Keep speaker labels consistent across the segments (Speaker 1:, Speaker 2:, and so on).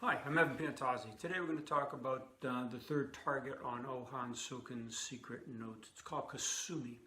Speaker 1: Hi, I'm Pantazi. Today we're going to talk about the third target on Hohan Sokens' secret notes. It's called Kasumi,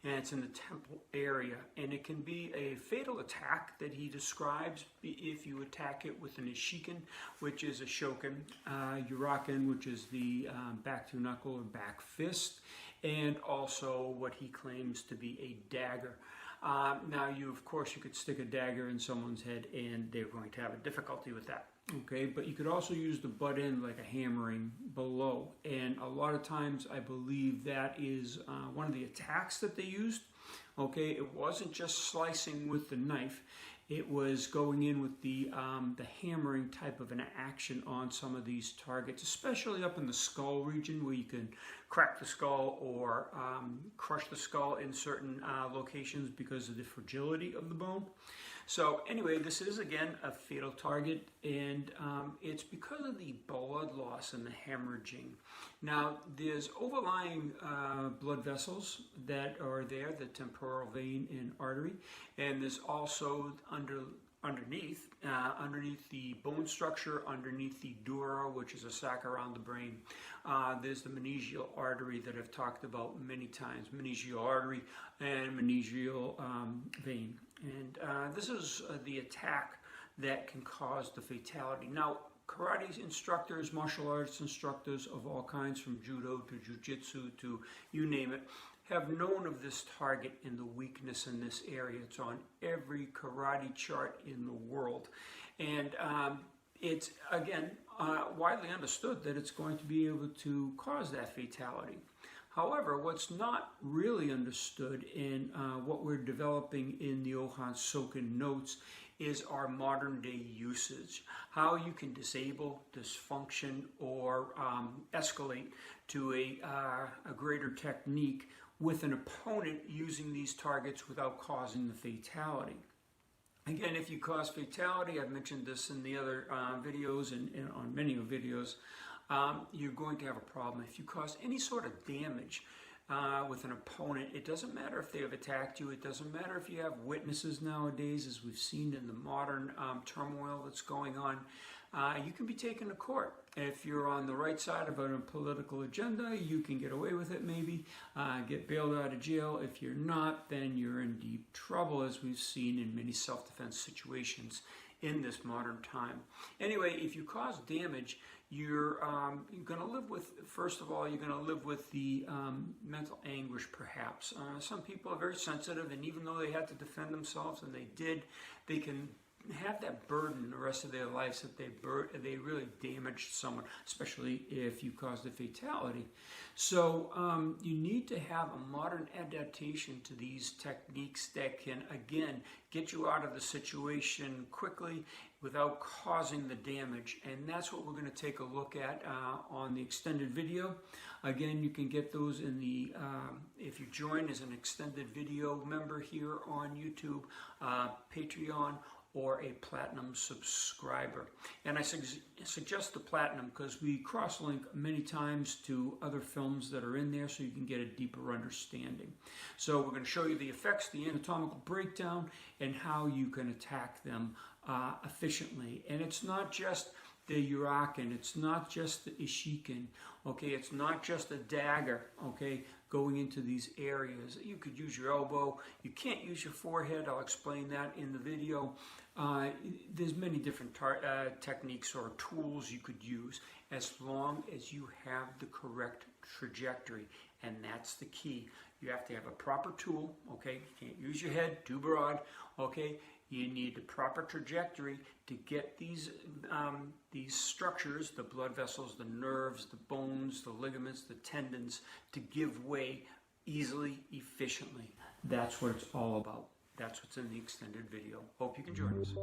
Speaker 1: and it's in the temple area, and it can be a fatal attack that he describes if you attack it with an ishiken, which is a shoken, uraken, which is the back two knuckle or back fist, and also what he claims to be a dagger. Now, of course, you could stick a dagger in someone's head and they're going to have a difficulty with that. Okay, but you could also use the butt end like a hammering below. And a lot of times I believe that is one of the attacks that they used. Okay, it wasn't just slicing with the knife. It was going in with the hammering type of an action on some of these targets, especially up in the skull region where you can crack the skull or crush the skull in certain locations because of the fragility of the bone. So anyway, this is again a fatal target, and it's because of the blood loss and the hemorrhaging. Now, there's overlying blood vessels that are there, the temporal vein and artery, and there's also underneath the bone structure, underneath the dura, which is a sac around the brain, there's the meningeal artery that I've talked about many times, meningeal artery and meningeal vein. And this is the attack that can cause the fatality. Now, karate instructors, martial arts instructors of all kinds, from judo to jiu-jitsu to you name it, have known of this target and the weakness in this area. It's on every karate chart in the world. And it's, again, widely understood that it's going to be able to cause that fatality. However, what's not really understood in what we're developing in the Hohan Sokens notes is our modern day usage. How you can disable, dysfunction, or escalate to a greater technique with an opponent using these targets without causing the fatality. Again, if you cause fatality, I've mentioned this in the other videos and on many videos, you're going to have a problem. If you cause any sort of damage with an opponent, it doesn't matter if they have attacked you, it doesn't matter if you have witnesses nowadays, as we've seen in the modern turmoil that's going on, you can be taken to court. If you're on the right side of a political agenda, you can get away with it maybe, get bailed out of jail. If you're not, then you're in deep trouble, as we've seen in many self-defense situations in this modern time. Anyway, if you cause damage, you're going to live with, first of all, you're going to live with the mental anguish, perhaps. Some people are very sensitive, and even though they had to defend themselves, and they did, they can have that burden the rest of their lives that they really damaged someone, especially if you caused a fatality. So you need to have a modern adaptation to these techniques that can, again, get you out of the situation quickly without causing the damage. And that's what we're going to take a look at on the extended video. Again, you can get those in the, if you join as an extended video member here on YouTube, Patreon, or a platinum subscriber. And I suggest the platinum because we cross-link many times to other films that are in there so you can get a deeper understanding. So we're going to show you the effects, the anatomical breakdown, and how you can attack them efficiently. And it's not just the uraken, it's not just the ishiken, okay, it's not just a dagger, okay, going into these areas. You could use your elbow, you can't use your forehead, I'll explain that in the video. There's many different techniques or tools you could use as long as you have the correct trajectory, and that's the key. You have to have a proper tool, okay, you can't use your head too broad, okay. You need the proper trajectory to get these structures, the blood vessels, the nerves, the bones, the ligaments, the tendons, to give way easily, efficiently. That's what it's all about. That's what's in the extended video. Hope you can join us.